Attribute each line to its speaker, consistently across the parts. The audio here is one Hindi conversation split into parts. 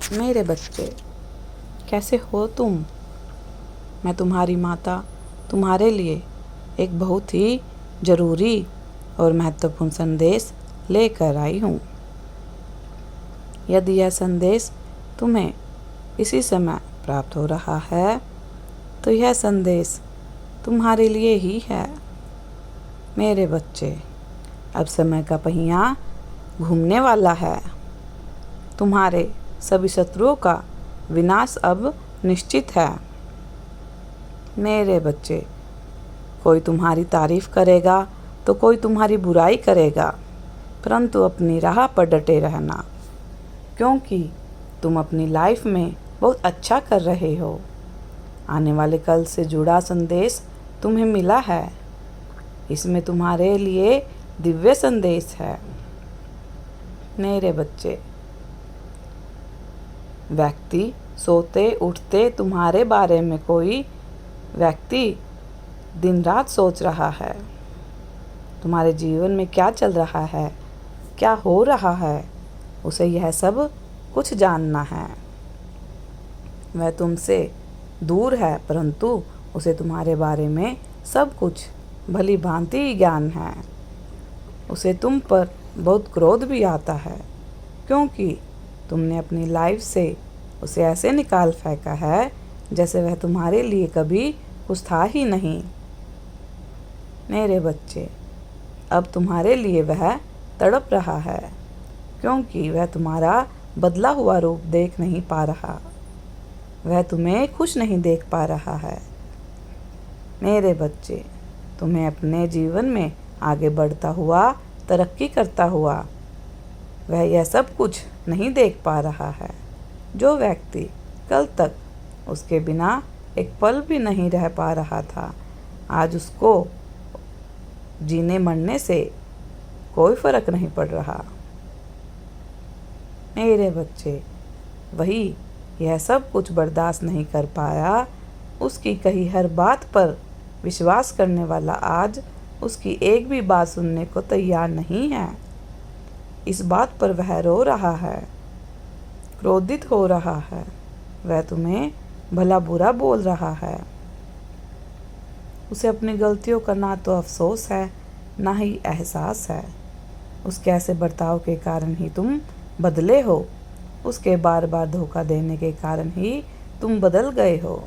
Speaker 1: मेरे बच्चे, कैसे हो तुम? मैं तुम्हारी माता तुम्हारे लिए एक बहुत ही ज़रूरी और महत्वपूर्ण संदेश लेकर आई हूँ। यदि यह संदेश तुम्हें इसी समय प्राप्त हो रहा है तो यह संदेश तुम्हारे लिए ही है। मेरे बच्चे, अब समय का पहिया घूमने वाला है। तुम्हारे सभी शत्रुओं का विनाश अब निश्चित है। मेरे बच्चे, कोई तुम्हारी तारीफ करेगा तो कोई तुम्हारी बुराई करेगा, परंतु अपनी राह पर डटे रहना, क्योंकि तुम अपनी लाइफ में बहुत अच्छा कर रहे हो। आने वाले कल से जुड़ा संदेश तुम्हें मिला है। इसमें तुम्हारे लिए दिव्य संदेश है। मेरे बच्चे, व्यक्ति सोते उठते तुम्हारे बारे में कोई व्यक्ति दिन रात सोच रहा है। तुम्हारे जीवन में क्या चल रहा है, क्या हो रहा है, उसे यह सब कुछ जानना है। वह तुमसे दूर है, परंतु उसे तुम्हारे बारे में सब कुछ भली भांति ज्ञान है। उसे तुम पर बहुत क्रोध भी आता है, क्योंकि तुमने अपनी लाइफ से उसे ऐसे निकाल फेंका है जैसे वह तुम्हारे लिए कभी कुछ था ही नहीं। मेरे बच्चे, अब तुम्हारे लिए वह तड़प रहा है, क्योंकि वह तुम्हारा बदला हुआ रूप देख नहीं पा रहा। वह तुम्हें खुश नहीं देख पा रहा है। मेरे बच्चे, तुम्हें अपने जीवन में आगे बढ़ता हुआ, तरक्की करता हुआ, वह यह सब कुछ नहीं देख पा रहा है। जो व्यक्ति कल तक उसके बिना एक पल भी नहीं रह पा रहा था, आज उसको जीने मरने से कोई फर्क नहीं पड़ रहा। मेरे बच्चे, वही यह सब कुछ बर्दाश्त नहीं कर पाया, उसकी कही हर बात पर विश्वास करने वाला आज उसकी एक भी बात सुनने को तैयार नहीं है। इस बात पर वह रो रहा है, क्रोधित हो रहा है। वह तुम्हें भला बुरा बोल रहा है। उसे अपनी गलतियों का ना तो अफसोस है, ना ही एहसास है। उसके ऐसे बर्ताव के कारण ही तुम बदले हो। उसके बार बार धोखा देने के कारण ही तुम बदल गए हो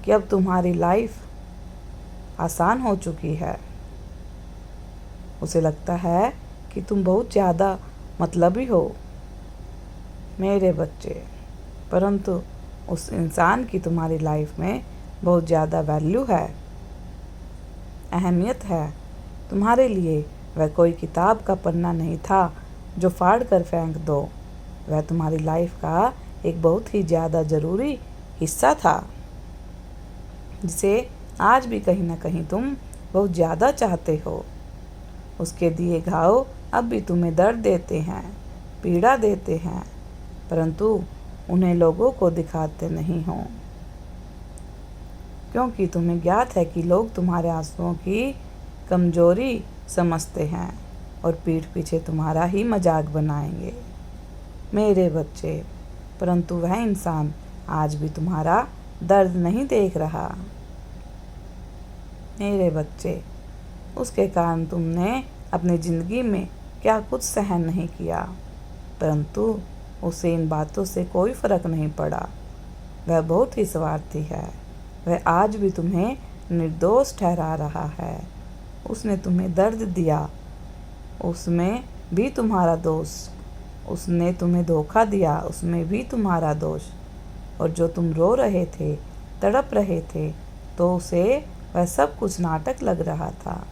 Speaker 1: कि अब तुम्हारी लाइफ आसान हो चुकी है। उसे लगता है कि तुम बहुत ज़्यादा मतलबी हो। मेरे बच्चे, परंतु उस इंसान की तुम्हारी लाइफ में बहुत ज़्यादा वैल्यू है, अहमियत है। तुम्हारे लिए वह कोई किताब का पन्ना नहीं था जो फाड़ कर फेंक दो। वह तुम्हारी लाइफ का एक बहुत ही ज़्यादा ज़रूरी हिस्सा था, जिसे आज भी कहीं ना कहीं तुम बहुत ज़्यादा चाहते हो। उसके दिए घाव अब भी तुम्हें दर्द देते हैं, पीड़ा देते हैं, परंतु उन्हें लोगों को दिखाते नहीं हो, क्योंकि तुम्हें ज्ञात है कि लोग तुम्हारे आंसुओं की कमजोरी समझते हैं और पीठ पीछे तुम्हारा ही मजाक बनाएंगे। मेरे बच्चे, परंतु वह इंसान आज भी तुम्हारा दर्द नहीं देख रहा। मेरे बच्चे, उसके कारण तुमने अपनी ज़िंदगी में क्या कुछ सहन नहीं किया, परंतु उसे इन बातों से कोई फ़र्क नहीं पड़ा। वह बहुत ही स्वार्थी है। वह आज भी तुम्हें निर्दोष ठहरा रहा है। उसने तुम्हें दर्द दिया, उसमें भी तुम्हारा दोष। उसने तुम्हें धोखा दिया, उसमें भी तुम्हारा दोष। और जो तुम रो रहे थे, तड़प रहे थे, तो उसे वह सब कुछ नाटक लग रहा था।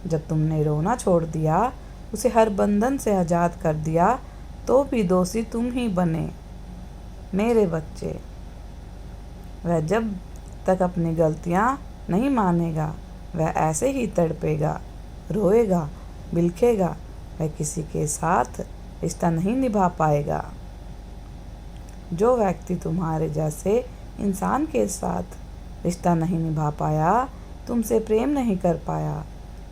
Speaker 1: जब तुमने रोना छोड़ दिया, उसे हर बंधन से आज़ाद कर दिया, तो भी दोषी तुम ही बने। मेरे बच्चे, वह जब तक अपनी गलतियाँ नहीं मानेगा, वह ऐसे ही तड़पेगा, रोएगा, बिलखेगा। वह किसी के साथ रिश्ता नहीं निभा पाएगा। जो व्यक्ति तुम्हारे जैसे इंसान के साथ रिश्ता नहीं निभा पाया, तुमसे प्रेम नहीं कर पाया,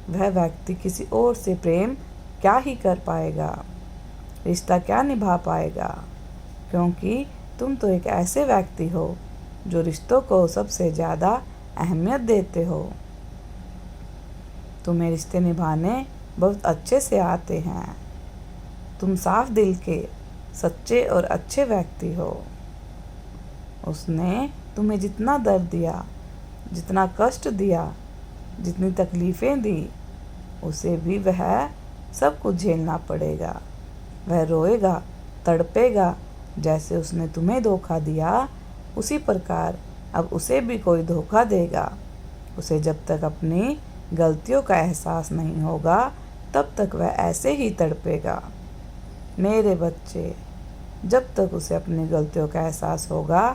Speaker 1: वह व्यक्ति किसी और से प्रेम क्या ही कर पाएगा, रिश्ता क्या निभा पाएगा। क्योंकि तुम तो एक ऐसे व्यक्ति हो जो रिश्तों को सबसे ज़्यादा अहमियत देते हो। तुम्हें रिश्ते निभाने बहुत अच्छे से आते हैं। तुम साफ दिल के, सच्चे और अच्छे व्यक्ति हो। उसने तुम्हें जितना दर्द दिया, जितना कष्ट दिया, जितनी तकलीफ़ें दी, उसे भी वह सब कुछ झेलना पड़ेगा। वह रोएगा, तड़पेगा। जैसे उसने तुम्हें धोखा दिया, उसी प्रकार अब उसे भी कोई धोखा देगा। उसे जब तक अपनी गलतियों का एहसास नहीं होगा, तब तक वह ऐसे ही तड़पेगा। मेरे बच्चे, जब तक उसे अपनी गलतियों का एहसास होगा,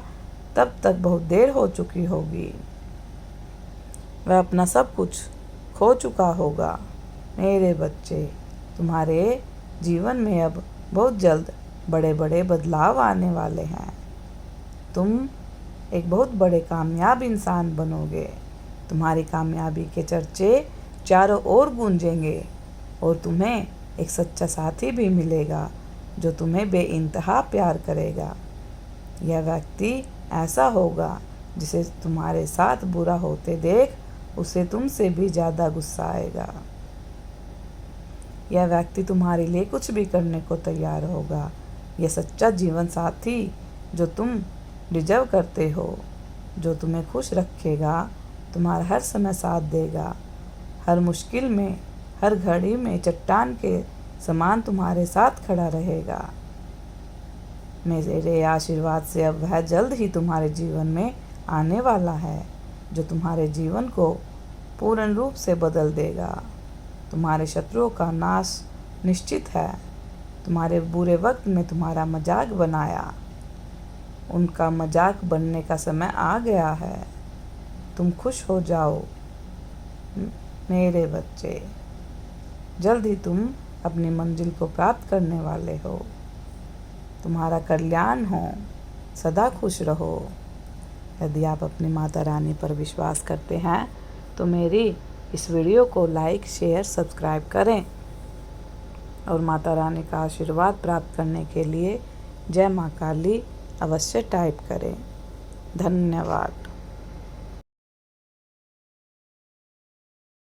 Speaker 1: तब तक बहुत देर हो चुकी होगी। वह अपना सब कुछ खो चुका होगा। मेरे बच्चे, तुम्हारे जीवन में अब बहुत जल्द बड़े बड़े बदलाव आने वाले हैं। तुम एक बहुत बड़े कामयाब इंसान बनोगे। तुम्हारी कामयाबी के चर्चे चारों ओर गूंजेंगे और तुम्हें एक सच्चा साथी भी मिलेगा जो तुम्हें बेइंतहा प्यार करेगा। यह व्यक्ति ऐसा होगा जिसे तुम्हारे साथ बुरा होते देख उसे तुमसे भी ज़्यादा गुस्सा आएगा। यह व्यक्ति तुम्हारे लिए कुछ भी करने को तैयार होगा। यह सच्चा जीवन साथी जो तुम डिजर्व करते हो, जो तुम्हें खुश रखेगा, तुम्हारा हर समय साथ देगा, हर मुश्किल में, हर घड़ी में चट्टान के समान तुम्हारे साथ खड़ा रहेगा। मेरे आशीर्वाद से अब वह जल्द ही तुम्हारे जीवन में आने वाला है, जो तुम्हारे जीवन को पूर्ण रूप से बदल देगा। तुम्हारे शत्रुओं का नाश निश्चित है। तुम्हारे बुरे वक्त में तुम्हारा मजाक बनाया, उनका मजाक बनने का समय आ गया है। तुम खुश हो जाओ मेरे बच्चे। जल्द ही तुम अपनी मंजिल को प्राप्त करने वाले हो। तुम्हारा कल्याण हो। सदा खुश रहो। यदि आप अपनी माता रानी पर विश्वास करते हैं तो मेरी इस वीडियो को लाइक, शेयर, सब्सक्राइब करें और माता रानी का आशीर्वाद प्राप्त करने के लिए जय माँ काली अवश्य टाइप करें। धन्यवाद।